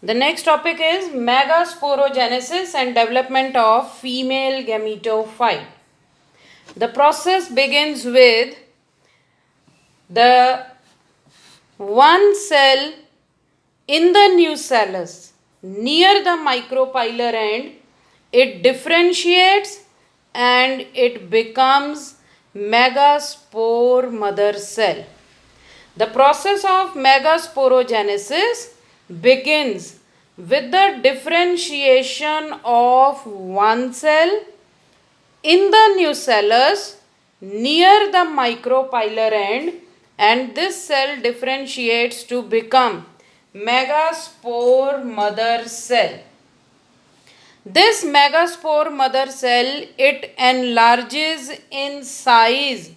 The next topic is megasporogenesis and development of female gametophyte. The process begins with the one cell in the nucellus near the micropylar end. It differentiates and it becomes megaspore mother cell. The process of megasporogenesis begins with the differentiation of one cell in the nucellus near the micropylar end, and this cell differentiates to become megaspore mother cell. This megaspore mother cell, it enlarges in size.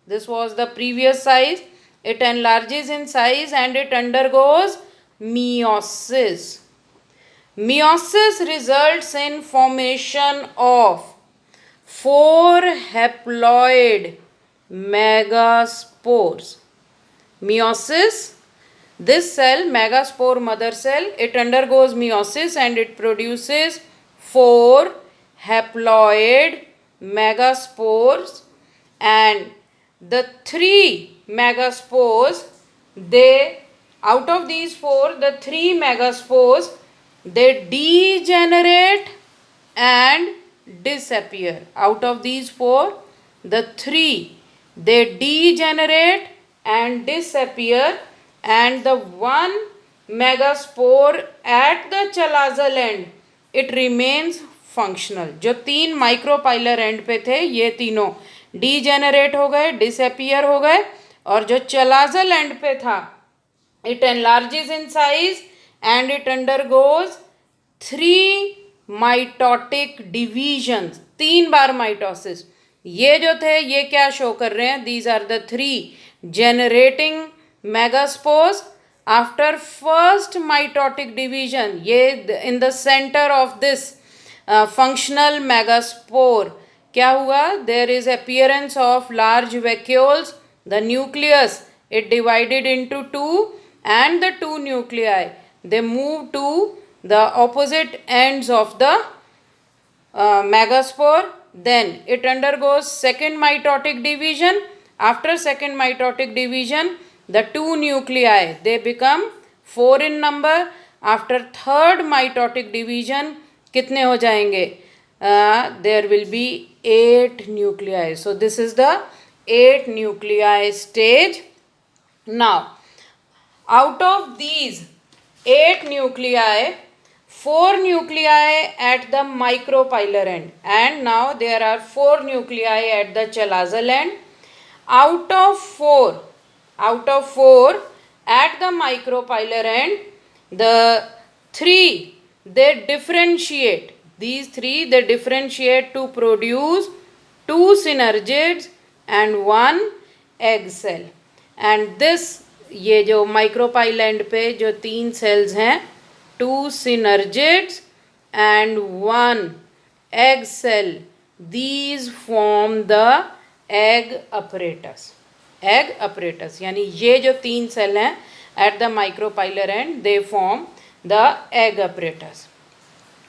This was the previous size. It enlarges in size and it undergoes meiosis. Meiosis results in formation of 4 haploid megaspores. Meiosis, this cell, megaspore mother cell, it undergoes meiosis and it produces 4 haploid megaspores, and the 3 megaspores, out of these 4, the 3 megaspores, they degenerate and disappear. Out of these 4, the 3, they degenerate and disappear, and the 1 megaspore at the chalazal end, it remains functional. जो 3 micropylar and पे थे, ये तीनों degenerate हो गए, disappear हो गए, और जो चलाजल एंड पे था, it enlarges in size and it undergoes 3 mitotic divisions. 3 bar mitosis. ये जो थे, ये क्या शो कर रहे हैं? These are the 3 generating megaspores. After first mitotic division, ये in the center of this functional megaspore, क्या हुआ? There is appearance of large vacuoles. The nucleus, it divided into 2, and the 2 nuclei, they move to the opposite ends of the megaspore. Then it undergoes second mitotic division. After second mitotic division, the 2 nuclei, they become 4 in number. After third mitotic division, कितने हो जाएंगे? There will be 8 nuclei. So this is the 8 nuclei stage. Now, out of these 8 nuclei, 4 nuclei at the micropylar end, and now there are 4 nuclei at the chalazal end. Out of 4 at the micropylar end, the 3, they differentiate. These 3, they differentiate to produce 2 synergids and 1 egg cell. And this, ये जो micropyle and पे जो 3 sales हैं, 2 synergids and 1 egg cell, these form the egg apparatus. Egg apparatus, यानी ये जो 3 cell हैं at the micropylar end, they form the egg apparatus.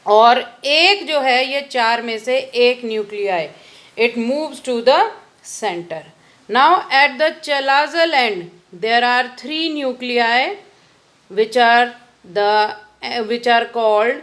और एक जो है, ये 4 में से एक nuclei, it moves to the center. Now at the chalazal end, there are 3 nuclei which are called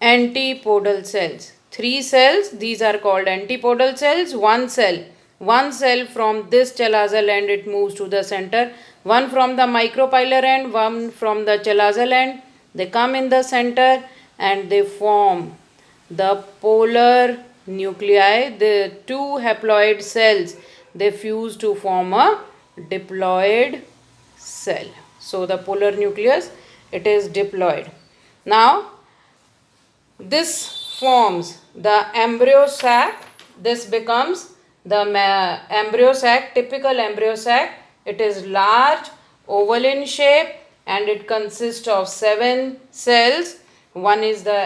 antipodal cells. 3 cells, these are called antipodal cells. One cell from this chalazal end, it moves to the center. One from the micropylar end, one from the chalazal end. They come in the center and they form the polar nuclei. The 2 haploid cells, they fuse to form a diploid cell. So the polar nucleus, it is diploid. Now this forms the embryo sac. This becomes the embryo sac, typical embryo sac. It is large, oval in shape, and it consists of 7 cells. One is the